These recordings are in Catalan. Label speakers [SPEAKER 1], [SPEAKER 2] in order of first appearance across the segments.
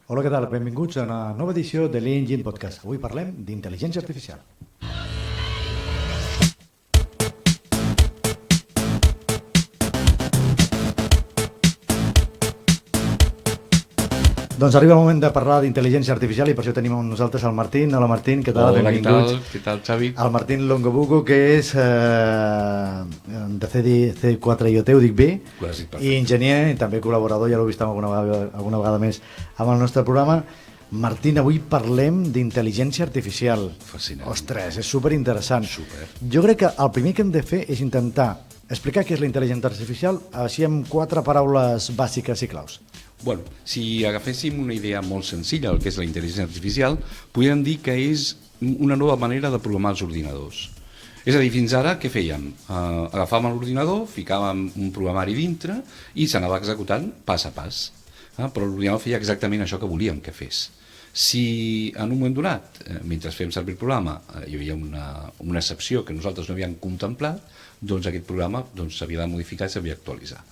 [SPEAKER 1] Hola, què tal? Benvinguts a una nova edició de l'Engine Podcast. Avui parlem d'intel·ligència artificial. Doncs arriba el moment de parlar d'intel·ligència artificial i per això tenim amb nosaltres el Martín. Hola Martín, què tal?
[SPEAKER 2] Hola,
[SPEAKER 1] Benvinguts.
[SPEAKER 2] què tal, Xavi?
[SPEAKER 1] El Martín Longobuco, que és de C4IoT, ho dic bé,
[SPEAKER 2] Quasi perfecte.
[SPEAKER 1] i enginyer, i també col·laborador, ja l'heu vist alguna vegada més amb el nostre programa. Martín, avui parlem d'intel·ligència artificial.
[SPEAKER 2] Fascinant.
[SPEAKER 1] Ostres, és superinteressant.
[SPEAKER 2] Super.
[SPEAKER 1] Jo crec que el primer que hem de fer és intentar explicar què és la intel·ligència artificial així amb 4 paraules bàsiques i claus.
[SPEAKER 2] Bueno, si agaféssim una idea molt senzilla del que és la intel·ligència artificial, podríem dir que és una nova manera de programar els ordinadors. És a dir, fins ara què fèiem? Agafàvem l'ordinador, ficàvem un programari dintre i s'anava executant pas a pas. Però l'ordinador feia exactament això que volíem que fes. Si en un moment donat, mentre fèiem servir el programa, hi havia una excepció que nosaltres no havíem contemplat, doncs aquest programa s'havia de modificar i s'havia d'actualitzar.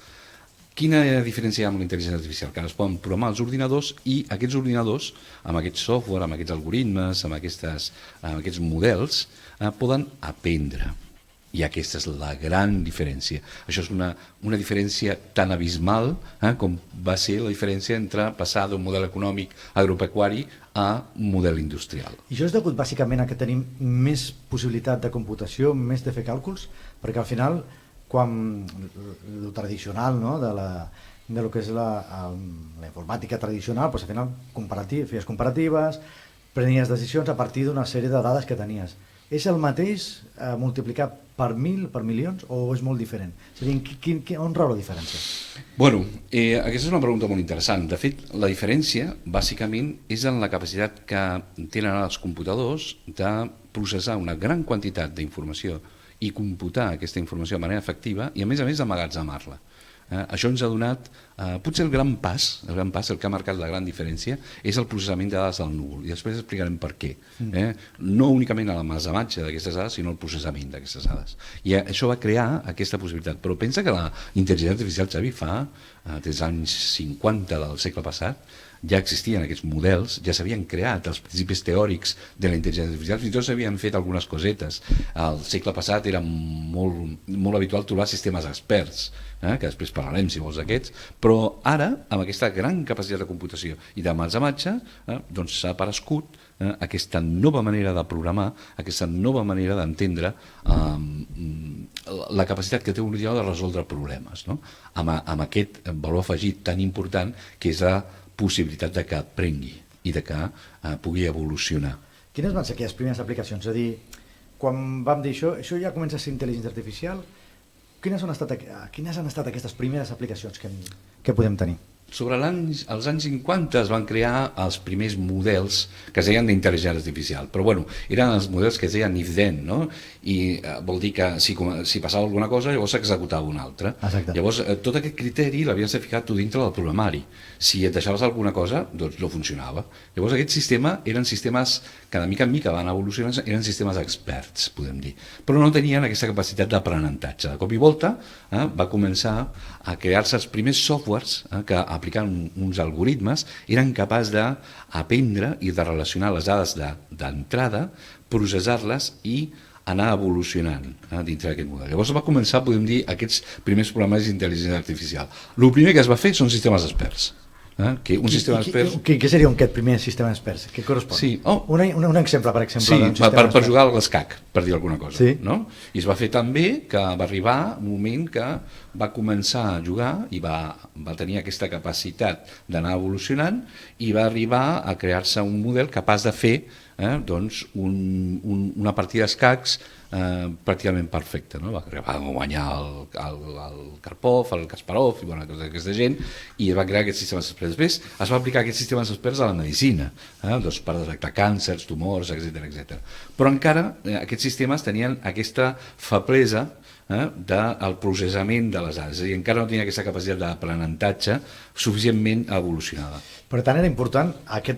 [SPEAKER 2] Quina diferència hi ha amb la intel·ligència artificial? Que es poden programar els ordinadors i aquests ordinadors, amb aquest software, amb aquests algoritmes, amb aquests models, poden aprendre. I aquesta és la gran diferència. Això és una diferència tan abismal com va ser la diferència entre passar d'un model econòmic agropecuari a un model industrial.
[SPEAKER 1] I això és degut bàsicament a que tenim més possibilitat de computació, més de fer càlculs, perquè al final quan el tradicional, no, de lo que és la informàtica tradicional, doncs al final feies comparatives, prenies decisions a partir d'una sèrie de dades que tenies. És el mateix multiplicar per 1.000, per milions, o és molt diferent? És a dir, on rau la diferència?
[SPEAKER 2] Bueno, aquesta és una pregunta molt interessant. De fet, la diferència, bàsicament, és en la capacitat que tenen els computadors de processar una gran quantitat d'informació i computar aquesta informació de manera efectiva i, a més, d'emmagatzemar-la. Això ens ha donat, potser el gran pas, el que ha marcat la gran diferència, és el processament de dades del núvol, i després explicarem per què. No únicament l'emmagatzematge d'aquestes dades, sinó el processament d'aquestes dades. I això va crear aquesta possibilitat. Però pensa que la intel·ligència artificial, Xavi, des dels anys 50 del segle passat, ja existien aquests models, ja s'havien creat els principis teòrics de la intel·ligència artificial, fins i tot s'havien fet algunes cosetes. Al segle passat era molt habitual trobar sistemes experts, que després parlarem, si vols, d'aquests, però ara, amb aquesta gran capacitat de computació i d'emmagatzematge, doncs s'ha aparegut aquesta nova manera de programar, aquesta nova manera d'entendre la capacitat que té un ordinador de resoldre problemes, no? Amb aquest valor afegit tan important que és la possibilitat de que aprengui i de que pugui evolucionar.
[SPEAKER 1] Quines van ser aquelles primeres aplicacions? És a dir, quan vam dir això ja comença a ser intel·ligència artificial, quines han estat aquestes primeres aplicacions que podem tenir?
[SPEAKER 2] Sobre els anys 50 es van crear els primers models que es deien d'intel·ligència artificial, però bueno, eren els models que es deien if then, no? I vol dir que si passava alguna cosa llavors s'executava una altra.
[SPEAKER 1] Exacte.
[SPEAKER 2] Llavors tot aquest criteri l'havies de ficar tu dintre del programari. Si et deixaves alguna cosa, doncs no funcionava. Llavors aquest sistema eren sistemes que de mica en mica van evolucionar, eren sistemes experts, podem dir, però no tenien aquesta capacitat d'aprenentatge. De cop i volta va començar a crear-se els primers softwares que aplicant uns algoritmes eren capaços d'aprendre i de relacionar les dades d'entrada, processar-les i anar evolucionant dintre d'aquest model. Llavors va començar, podem dir, aquests primers programes d'intel·ligència artificial. El primer que es va fer són sistemes experts.
[SPEAKER 1] Què seria aquest primer sistema d'experts? Què correspon?
[SPEAKER 2] Sí.
[SPEAKER 1] Un exemple, per exemple.
[SPEAKER 2] Sí, per jugar a l'escac, per dir alguna cosa.
[SPEAKER 1] Sí.
[SPEAKER 2] No? I es va fer tan bé que va arribar un moment que va començar a jugar i va tenir aquesta capacitat d'anar evolucionant i va arribar a crear-se un model capaç de fer doncs una partida d'escacs pràcticament perfecta, no? Va guanyar el Karpov, el Kasparov i tota aquesta gent, i es va crear aquests sistemes experts. Després es va aplicar aquests sistemes experts a la medicina, doncs per detectar càncers, tumors, etc. Però encara aquests sistemes tenien aquesta feblesa del processament de les dades, és a dir, encara no tenia aquesta capacitat d'aprenentatge suficientment evolucionada.
[SPEAKER 1] Per tant, era important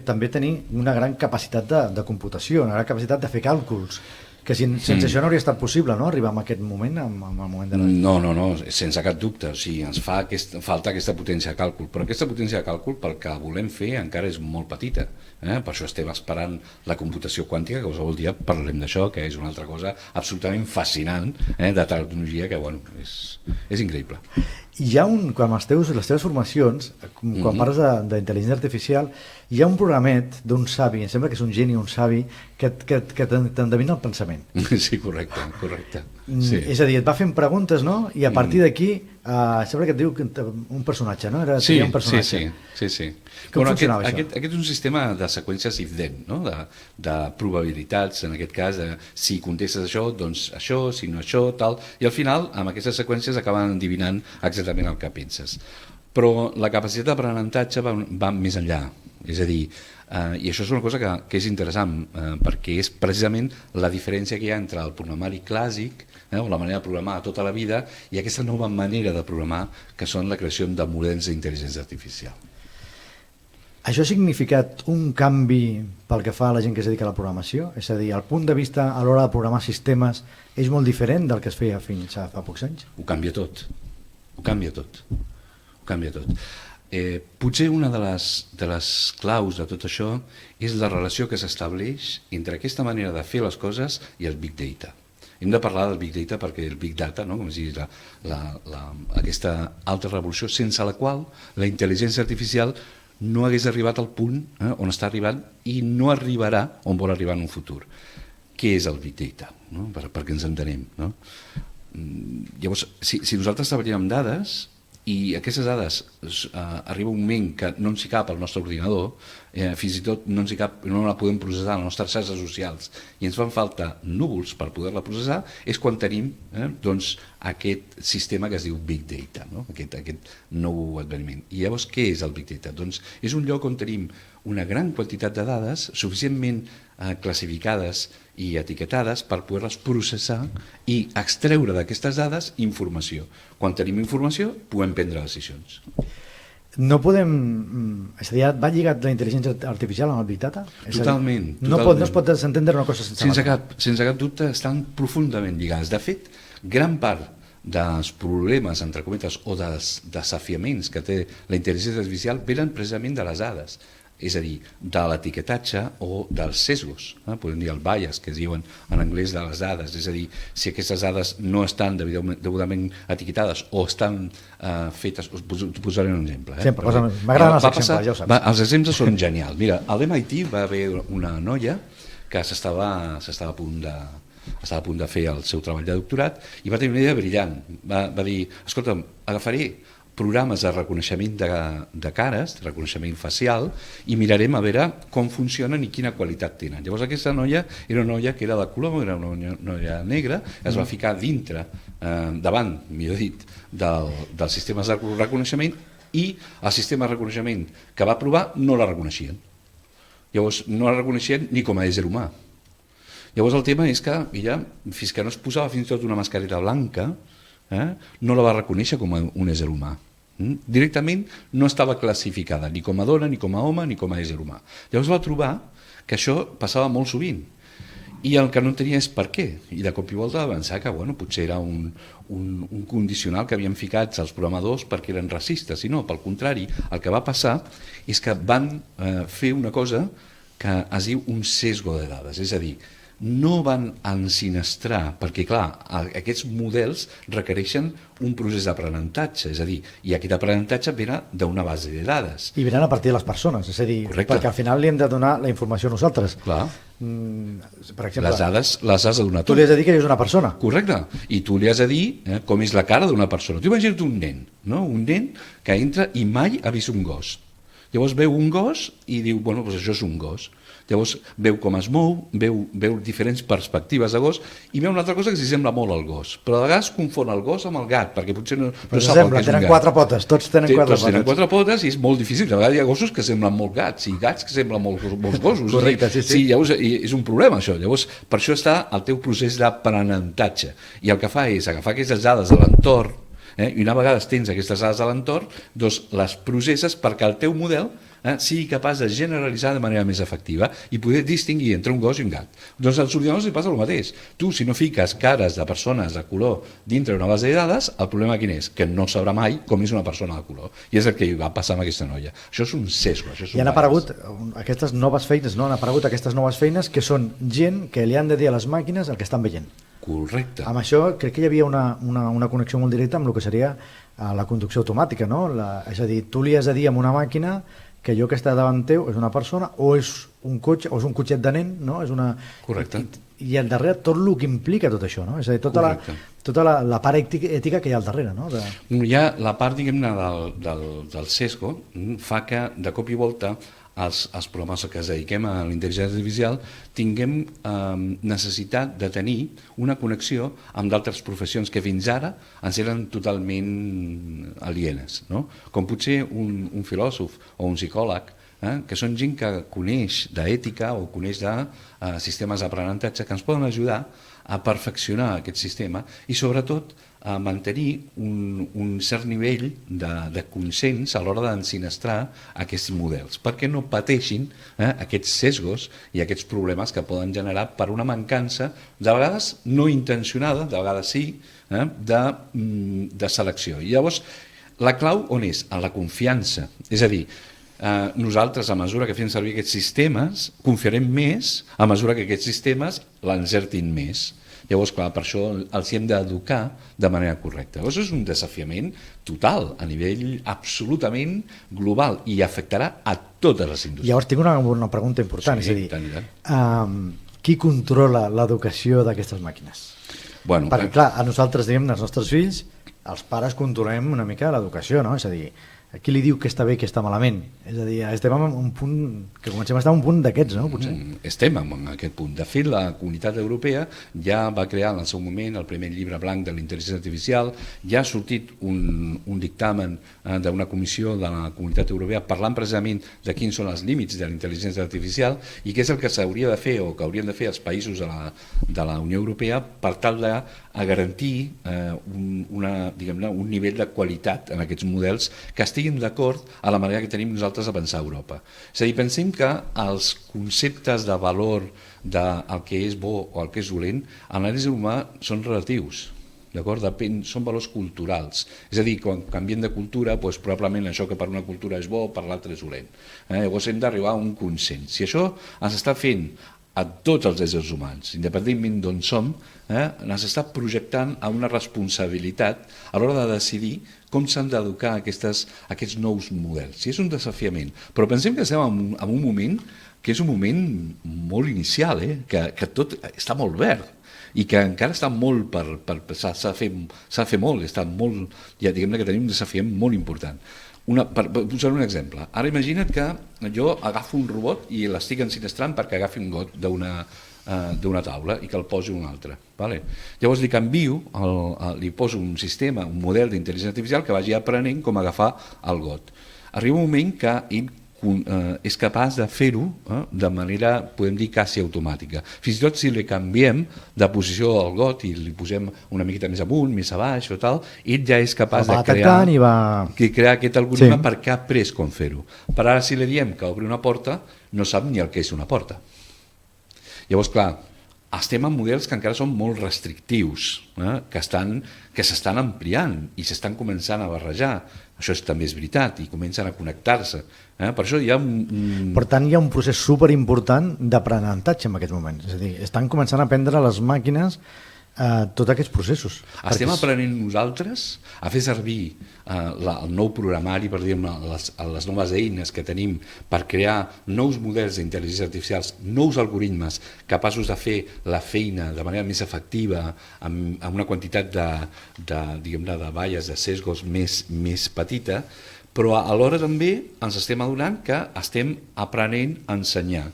[SPEAKER 1] també tenir una gran capacitat de computació, una gran capacitat de fer càlculs, que sense això no hauria estat possible, no?, arribar a aquest moment, en el moment de la...
[SPEAKER 2] No, sense cap dubte. O sigui, ens fa falta aquesta potència de càlcul, però aquesta potència de càlcul, pel que volem fer, encara és molt petita. Per això estem esperant la computació quàntica, que qualsevol dia parlarem d'això, que és una altra cosa absolutament fascinant, de tecnologia, que bueno, és increïble.
[SPEAKER 1] Hi ha quan les teves formacions, quan parles d'intel·ligència artificial, hi ha un programet d'un savi, em sembla que és un geni, un savi, que t'endevina el pensament.
[SPEAKER 2] Sí, correcte. Sí.
[SPEAKER 1] És a dir, et va fent preguntes, no? I a partir d'aquí, sembla que et diu un personatge, no?
[SPEAKER 2] Sí.
[SPEAKER 1] Com funcionava això?
[SPEAKER 2] Aquest és un sistema de seqüències if-then, no? De probabilitats, en aquest cas, si contestes això, doncs això, si no això, tal, i al final, amb aquestes seqüències acaben endivinant exactament el que penses. Però la capacitat d'aprenentatge va més enllà, és a dir, i això és una cosa que és interessant, perquè és precisament la diferència que hi ha entre el programari clàssic, o la manera de programar tota la vida, i aquesta nova manera de programar, que són la creació de models d'intel·ligència artificial.
[SPEAKER 1] Això ha significat un canvi pel que fa a la gent que es dedica a la programació? És a dir, el punt de vista a l'hora de programar sistemes és molt diferent del que es feia fins fa pocs anys?
[SPEAKER 2] Ho canvia tot. Potser una de les claus de tot això és la relació que s'estableix entre aquesta manera de fer les coses i el Big Data. Hem de parlar del Big Data perquè el Big Data, no, com es diu, aquesta altra revolució sense la qual la intel·ligència artificial no hagués arribat al punt on està arribant i no arribarà on vol arribar en un futur. Què és el Big Data? No? Perquè ens entenem. No? Llavors, si nosaltres treballem amb dades i aquestes dades arriba un moment que no ens hi cap al nostre ordinador, fins i tot no la podem processar a les nostres xarxes socials i ens fan falta núvols per poder-la processar, és quan tenim doncs, aquest sistema que es diu Big Data, no? aquest nou adveniment. I llavors què és el Big Data? Doncs és un lloc on tenim una gran quantitat de dades suficientment classificades i etiquetades per poder-les processar i extreure d'aquestes dades informació. Quan tenim informació podem prendre decisions.
[SPEAKER 1] No podem... És a dir, va lligat la intel·ligència artificial amb el Big Data?
[SPEAKER 2] Totalment.
[SPEAKER 1] No es pot entendre una cosa sense l'altra.
[SPEAKER 2] Sense cap dubte estan profundament lligades. De fet, gran part dels problemes, entre cometes, o dels desafiaments que té la intel·ligència artificial venen precisament de les dades. És a dir, de l'etiquetatge o dels sesgos, podem dir el bias, que es diuen en anglès de les dades, és a dir, si aquestes dades no estan degudament etiquetades o estan fetes, us posaré un exemple.
[SPEAKER 1] Sempre, m'agraden els exemples, ja ho saps.
[SPEAKER 2] Els exemples són genials. Mira, a l'MIT va haver una noia que s'estava a punt de fer el seu treball de doctorat i va tenir una idea brillant. Va dir, escolta'm, agafaré programes de reconeixement de cares, de reconeixement facial, i mirarem a veure com funcionen i quina qualitat tenen. Llavors aquesta noia era una noia que era de color, era una noia negra, es va ficar davant, millor dit, dels sistemes de reconeixement i el sistema de reconeixement que va provar no la reconeixien. Llavors no la reconeixien ni com a ésser humà. Llavors el tema és que ella, fins que no es posava fins i tot una mascareta blanca, no la va reconèixer com a un ésser humà. Directament no estava classificada ni com a dona, ni com a home, ni com a ésser humà. Llavors va trobar que això passava molt sovint i el que no tenia és per què, i de cop i volta va pensar que potser era un condicional que havien ficat els programadors perquè eren racistes, i no, pel contrari, el que va passar és que van fer una cosa que es diu un sesgo de dades, és a dir, no van ensinistrar, perquè clar, aquests models requereixen un procés d'aprenentatge, és a dir, i aquest aprenentatge ve d'una base de dades.
[SPEAKER 1] I venen a partir de les persones, és a dir,
[SPEAKER 2] correcte,
[SPEAKER 1] perquè al final li hem de donar la informació a nosaltres.
[SPEAKER 2] Clar.
[SPEAKER 1] Per exemple,
[SPEAKER 2] les dades les has de donar tu.
[SPEAKER 1] Tu li has de dir que ell és una persona.
[SPEAKER 2] Correcte, i tu li has de dir com és la cara d'una persona. Tu imagina't un nen, no? Un nen que entra i mai ha vist un gos. Llavors veu un gos i diu, doncs això és un gos. Llavors veu com es mou, veu diferents perspectives de gos i veu una altra cosa que s'hi sembla molt al gos. Però a vegades confon el gos amb el gat, perquè potser no sap el que és un gat.
[SPEAKER 1] Tenen quatre potes, tots tenen quatre potes.
[SPEAKER 2] Tenen quatre potes i és molt difícil. A vegades hi ha gossos que semblen molt gats i gats que semblen molts gossos.
[SPEAKER 1] Correcte, sí.
[SPEAKER 2] Llavors és un problema això. Llavors per això està el teu procés d'aprenentatge. I el que fa és agafar aquestes dades de l'entorn, i una vegada tens aquestes dades de l'entorn, doncs les processes perquè el teu model sigui capaç de generalitzar de manera més efectiva i poder distingir entre un gos i un gat. Doncs als ordinadors li passa el mateix. Tu, si no fiques cares de persones de color dintre d'una base de dades, el problema quin és? Que no sabrà mai com és una persona de color. I és el que va passar amb aquesta noia. Això és un sesgo.
[SPEAKER 1] I han aparegut aquestes noves feines, no? Han aparegut aquestes noves feines que són gent que li han de dir a les màquines el que estan veient.
[SPEAKER 2] Correcte.
[SPEAKER 1] Amb això crec que hi havia una connexió molt directa amb el que seria la conducció automàtica, no? És a dir, tu li has de dir a una màquina que allò que està davant teu és una persona o és un cotxe, o és un cotxet de nen, no?
[SPEAKER 2] Correcte.
[SPEAKER 1] I al darrere tot el que implica tot això, no? És a dir, tota la part ètica que hi ha al darrere, no?
[SPEAKER 2] Hi ha la part, diguem-ne, del sesgo fa que de cop i volta els programes que es dediquem a l'intel·ligència artificial tinguem necessitat de tenir una connexió amb d'altres professions que fins ara ens eren totalment alienes, no? Com potser un filòsof o un psicòleg, que són gent que coneix d'ètica o coneix de sistemes d'aprenentatge que ens poden ajudar a perfeccionar aquest sistema i sobretot a mantenir un cert nivell de consens a l'hora d'ensinistrar aquests models, perquè no pateixin aquests sesgos i aquests problemes que poden generar per una mancança, de vegades no intencionada, de vegades sí, de selecció. I llavors, la clau on és? En la confiança. És a dir, nosaltres, a mesura que fem servir aquests sistemes, confiarem més a mesura que aquests sistemes l'encertin més. Llavors, clar, per això els hem d'educar de manera correcta. Llavors és un desafiament total, a nivell absolutament global, i afectarà a totes les indústries.
[SPEAKER 1] Llavors tinc una pregunta important,
[SPEAKER 2] sí,
[SPEAKER 1] és a dir, qui controla l'educació d'aquestes màquines?
[SPEAKER 2] Bueno,
[SPEAKER 1] perquè, clar, a nosaltres, diguem, els nostres fills, els pares controlem una mica l'educació, no? És a dir, qui li diu que està bé i que està malament? És a dir, estem en un punt, que comencem a estar en un punt d'aquests, no? Potser.
[SPEAKER 2] Estem en aquest punt. De fet, la Comunitat Europea ja va crear en el seu moment el primer llibre blanc de la intel·ligència artificial, ja ha sortit un dictamen d'una comissió de la Comunitat Europea parlant precisament de quins són els límits de la intel·ligència artificial i què és el que s'hauria de fer o que haurien de fer els països de la Unió Europea per tal de garantir un nivell de qualitat en aquests models que estiguin d'acord a la manera que tenim nosaltres de pensar a Europa. És a dir, pensem que els conceptes de valor del que és bo o el que és dolent en l'anàlisi humà són relatius. Depèn, són valors culturals. És a dir, quan canviem de cultura, doncs, probablement això que per una cultura és bo, per l'altra és dolent. Llavors hem d'arribar a un consens. Si això ens està fent a tots els éssers humans, independentment d'on som, ens està projectant a una responsabilitat a l'hora de decidir com s'han d'educar aquests nous models. Sí, és un desafiament, però pensem que estem en un moment que és un moment molt inicial, que tot està molt verd i que encara està molt s'ha de fer molt, està molt, ja diguem-ne que tenim un desafiament molt important. Per posar un exemple, ara imagina't que jo agafo un robot i l'estic ensinistrant perquè agafi un got d'una taula i que el posi un altre. Llavors li canvio, li poso un sistema, un model d'intel·ligència artificial que vagi aprenent com agafar el got. Arriba un moment que ell és capaç de fer-ho de manera, podem dir, quasi automàtica. Fins i tot si li canviem de posició al got i li posem una miqueta més amunt, més a baix o tal, ell ja és capaç de crear aquest algoritme perquè ha après com fer-ho. Per ara, si li diem que obri una porta, no sap ni el que és una porta. Llavors, clar, estem en models que encara són molt restrictius, que s'estan ampliant i s'estan començant a barrejar. Això també és veritat, i comencen a connectar-se. Per això hi ha
[SPEAKER 1] Per tant, hi ha un procés superimportant d'aprenentatge en aquest moment. És a dir, estan començant a aprendre les màquines tots aquests processos.
[SPEAKER 2] Estem aprenent nosaltres a fer servir el nou programari, per dir-ne, les noves eines que tenim per crear nous models d'intel·ligència artificials, nous algoritmes capaços de fer la feina de manera més efectiva, amb una quantitat de balles, de sesgos més petita, però alhora també ens estem adonant que estem aprenent a ensenyar.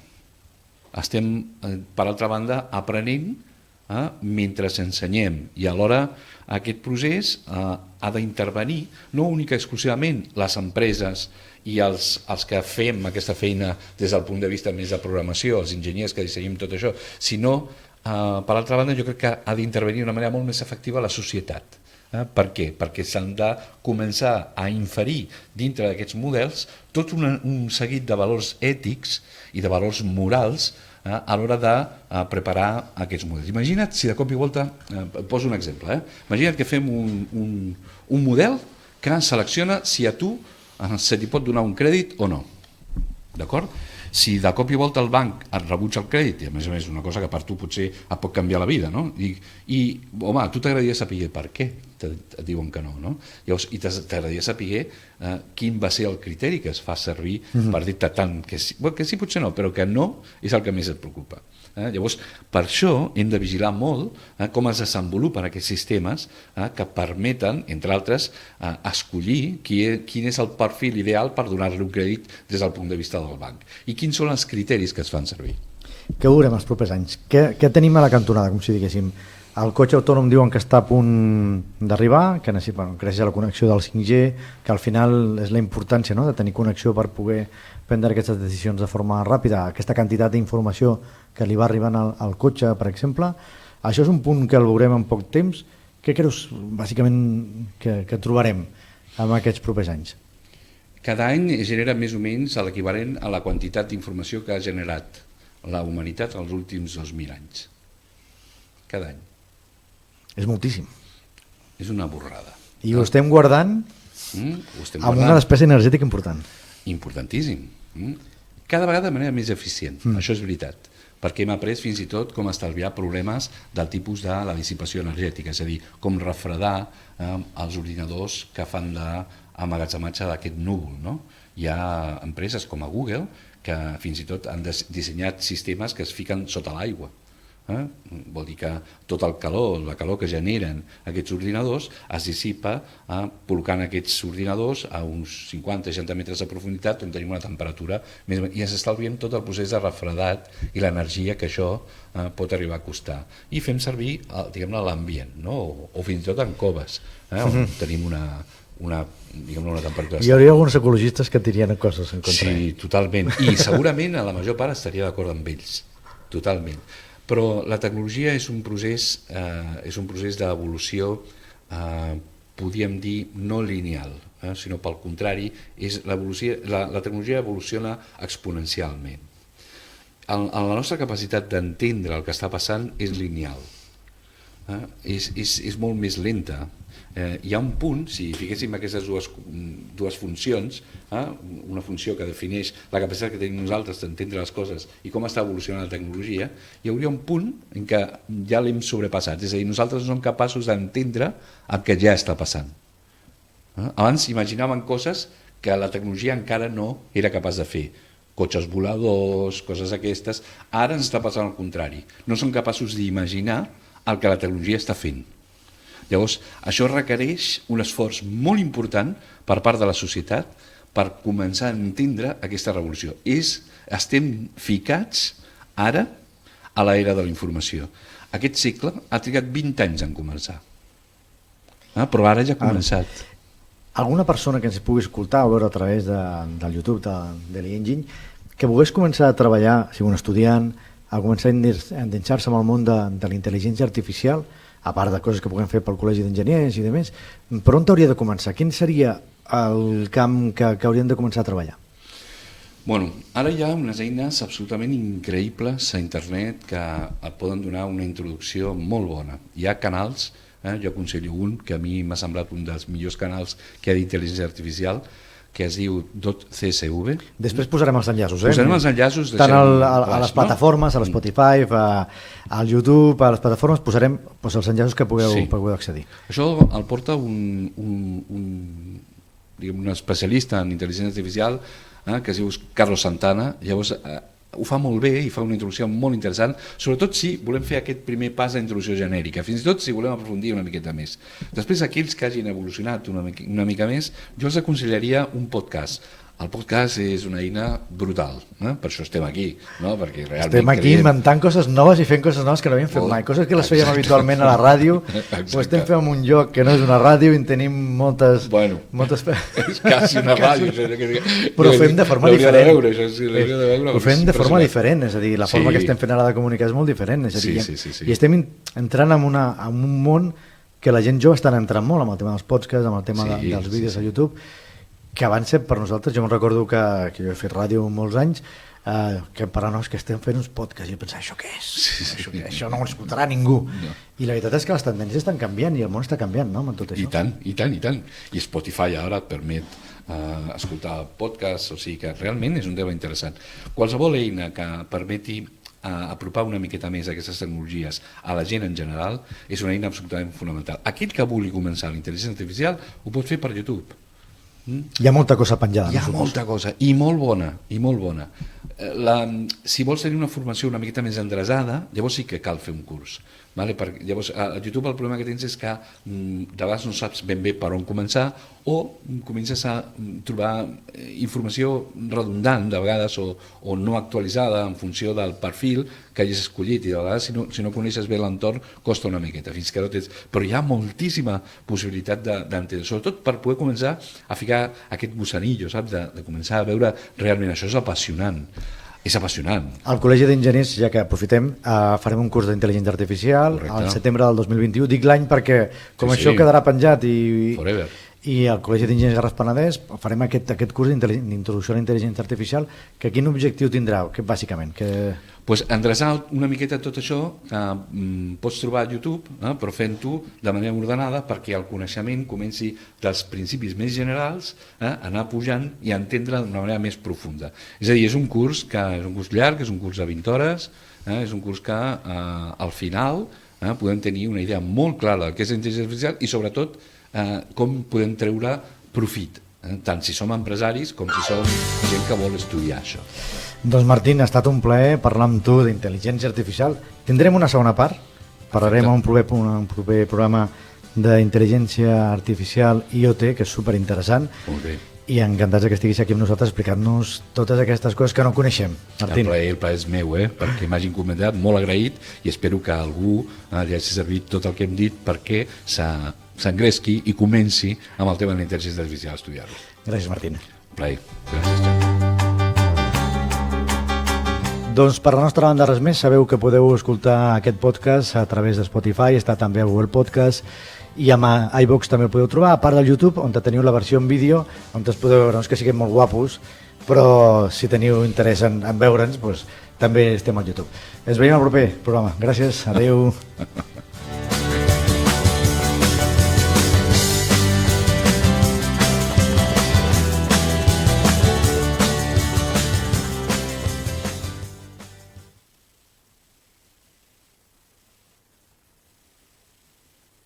[SPEAKER 2] Estem, per altra banda, aprenent mentre ensenyem, i alhora aquest procés ha d'intervenir no únicament exclusivament les empreses i els que fem aquesta feina des del punt de vista més de programació, els enginyers que dissenyem tot això, sinó per altra banda jo crec que ha d'intervenir d'una manera molt més efectiva la societat. Per què? Perquè s'han de començar a inferir dintre d'aquests models tot un seguit de valors ètics i de valors morals a l'hora de preparar aquests models. Imagina't si de cop i volta, poso un exemple, imagina't que fem un model que selecciona si a tu se t'hi pot donar un crèdit o no. D'acord? Si de cop i volta el banc et rebutja el crèdit, i a més una cosa que per tu potser et pot canviar la vida, no? I home, a tu t'agradaria saber per què et diuen que no, no? Llavors, i t'agradaria saber quin va ser el criteri que es fa servir per dir-te tant que sí, potser no, però que no és el que més et preocupa. Llavors, per això hem de vigilar molt com es desenvolupen aquests sistemes que permeten, entre altres, escollir quin és el perfil ideal per donar-li un crèdit des del punt de vista del banc i quins són els criteris que es fan servir.
[SPEAKER 1] Què veurem els propers anys? Què tenim a la cantonada, com si diguéssim? El cotxe autònom diuen que està a punt d'arribar, que gràcies a la connexió del 5G, que al final és la importància, no?, de tenir connexió per poder prendre aquestes decisions de forma ràpida, aquesta quantitat d'informació que li va arribant al cotxe, per exemple. Això és un punt que el veurem en poc temps. Què creus, bàsicament, que trobarem en aquests propers anys?
[SPEAKER 2] Cada any genera més o menys l'equivalent a la quantitat d'informació que ha generat la humanitat els últims 2.000 anys. Cada any.
[SPEAKER 1] És moltíssim.
[SPEAKER 2] És una borrada.
[SPEAKER 1] I ho estem guardant amb una despesa energètica important.
[SPEAKER 2] Importantíssim. Cada vegada de manera més eficient, això és veritat, perquè hem après fins i tot com estalviar problemes del tipus de la dissipació energètica, és a dir, com refredar els ordinadors que fan d'emmagatzematge d'aquest núvol, no? Hi ha empreses com a Google que fins i tot han dissenyat sistemes que es fiquen sota l'aigua. Vol dir que tot el calor, la calor que generen aquests ordinadors es dissipa col·locant aquests ordinadors a uns 50-60 metres de profunditat on tenim una temperatura més, i ens estalviem tot el procés de refredat i l'energia que això pot arribar a costar, i fem servir diguem-ne l'ambient, no? O fins i tot en coves on tenim una temperatura.
[SPEAKER 1] Hi hauria alguns ecologistes que tirien coses en contra.
[SPEAKER 2] Sí, totalment, i segurament a la major part estaria d'acord amb ells, totalment. Però la tecnologia és un procés d'evolució, podríem dir, no lineal, sinó pel contrari, la tecnologia evoluciona exponencialment. La nostra capacitat d'entendre el que està passant és lineal, és molt més lenta. Hi ha un punt, si fiquéssim aquestes dues funcions, una funció que defineix la capacitat que tenim nosaltres d'entendre les coses i com està evolucionant la tecnologia, hi hauria un punt en què ja l'hem sobrepassat, és a dir, nosaltres no som capaços d'entendre el que ja està passant. Abans imaginàvem coses que la tecnologia encara no era capaç de fer, cotxes voladors, coses aquestes. Ara ens està passant al contrari, no som capaços d'imaginar el que la tecnologia està fent. Llavors, això requereix un esforç molt important per part de la societat per començar a entendre aquesta revolució. Estem ficats ara a l'era de la informació. Aquest cicle ha trigat 20 anys en començar, però ara ja ha començat.
[SPEAKER 1] Alguna persona que ens pugui escoltar o veure a través del YouTube de l'Engine que volgués començar a treballar, sigui un estudiant, a començar a endinsar-se amb el món de la intel·ligència artificial, a part de coses que puguem fer pel Col·legi d'Enginyers i demés, per on hauria de començar? Quin seria el camp que hauríem de començar a treballar?
[SPEAKER 2] Bueno, ara hi ha unes eines absolutament increïbles a internet que et poden donar una introducció molt bona. Hi ha canals, jo aconsello un que a mi m'ha semblat un dels millors canals que hi ha d'intel·ligència artificial, que es diu .csv.
[SPEAKER 1] Després posarem els enllaços.
[SPEAKER 2] Posarem els enllaços.
[SPEAKER 1] Tant a les plataformes, a l'Spotify, al YouTube, a les plataformes, posarem els enllaços que pugueu accedir.
[SPEAKER 2] Això el porta un especialista en intel·ligència artificial que es diu Carlos Santana. Llavors ho fa molt bé i fa una introducció molt interessant, sobretot si volem fer aquest primer pas d'introducció genèrica, fins i tot si volem aprofundir una miqueta més. Després, aquells que hagin evolucionat una mica més, jo els aconsellaria un podcast. El podcast és una eina brutal, per això estem aquí, no? Perquè realment
[SPEAKER 1] estem aquí inventant coses noves i fent coses noves que no havíem fet mai, coses que les fèiem habitualment a la ràdio. Ho estem fent en un lloc que no és una ràdio i en tenim moltes...
[SPEAKER 2] És quasi una ràdio.
[SPEAKER 1] Però ho fem de forma diferent. Ho fem de forma diferent, és a dir, la forma que estem fent ara de comunicar és molt diferent, i estem entrant en un món que la gent jove estan entrant molt amb el tema dels podcasts, amb el tema dels
[SPEAKER 2] Sí,
[SPEAKER 1] vídeos
[SPEAKER 2] sí.
[SPEAKER 1] a YouTube, que abans per nosaltres, jo me'n recordo que jo he fet ràdio molts anys, que per no, és que estem fent uns podcasts, i jo pensava, això què és? Això no ho escoltarà ningú.
[SPEAKER 2] No.
[SPEAKER 1] I la veritat és que les tendències estan canviant i el món està canviant, no?, amb tot això.
[SPEAKER 2] I tant, i tant, i tant. I Spotify ara et permet escoltar podcasts, o sigui que realment és un tema interessant. Qualsevol eina que permeti apropar una miqueta més aquestes tecnologies a la gent en general és una eina absolutament fonamental. Aquell que vulgui començar la intel·ligència artificial ho pot fer per YouTube.
[SPEAKER 1] Hi ha molta cosa penjada.
[SPEAKER 2] Hi ha molta cosa, i molt bona, i molt bona. Si vols tenir una formació una miqueta més endreçada, llavors sí que cal fer un curs. Vale? Llavors, a YouTube el problema que tens és que de vegades no saps ben bé per on començar o comences a trobar informació redundant de vegades o no actualitzada en funció del perfil que hagis escollit, i de vegades si no coneixes bé l'entorn costa una miqueta, fins que no tens... Però hi ha moltíssima possibilitat d'entendre, sobretot per poder començar a ficar aquest gusanillo, saps? De començar a veure realment això és apassionant. És apassionant.
[SPEAKER 1] Al Col·legi d'Enginyers, ja que aprofitem, farem un curs d'intel·ligència artificial al setembre del 2021. Dic l'any perquè, com això quedarà penjat
[SPEAKER 2] Forever.
[SPEAKER 1] i al Col·legi d'Enginyers Garraf Penedès farem aquest curs d'introducció a la intel·ligència artificial, que quin objectiu tindrà, bàsicament?
[SPEAKER 2] Pues endreçar una miqueta tot això que pots trobar a YouTube, però fent-ho de manera ordenada perquè el coneixement comenci dels principis més generals a anar pujant i a entendre d'una manera més profunda. És a dir, és un curs llarg, és un curs de 20 hores, és un curs que al final podem tenir una idea molt clara del que és la intel·ligència artificial i sobretot com podem treure profit, tant si som empresaris com si som gent que vol estudiar això.
[SPEAKER 1] Doncs Martín, ha estat un plaer parlar amb tu d'intel·ligència artificial. Tindrem una segona part, parlarem en un proper programa d'intel·ligència artificial IoT, que és superinteressant.
[SPEAKER 2] Molt bé.
[SPEAKER 1] I encantats que estiguis aquí amb nosaltres explicant-nos totes aquestes coses que no coneixem. Martín.
[SPEAKER 2] El plaer és meu, perquè m'hagin comentat, molt agraït, i espero que a algú li hagi servit tot el que hem dit perquè s'engresqui i comenci amb el tema de la intel·ligència artificial a estudiar-lo.
[SPEAKER 1] Gràcies, Martín.
[SPEAKER 2] Plaer. Gràcies.
[SPEAKER 1] Doncs per la nostra banda res més, sabeu que podeu escoltar aquest podcast a través de Spotify, està també a Google Podcast i amb iVox també el podeu trobar, a part del YouTube, on teniu la versió en vídeo, on es podeu veure, no és que siguem molt guapos, però si teniu interès en veure'ns, doncs, també estem al YouTube. Ens veiem al proper programa. Gràcies, adeu.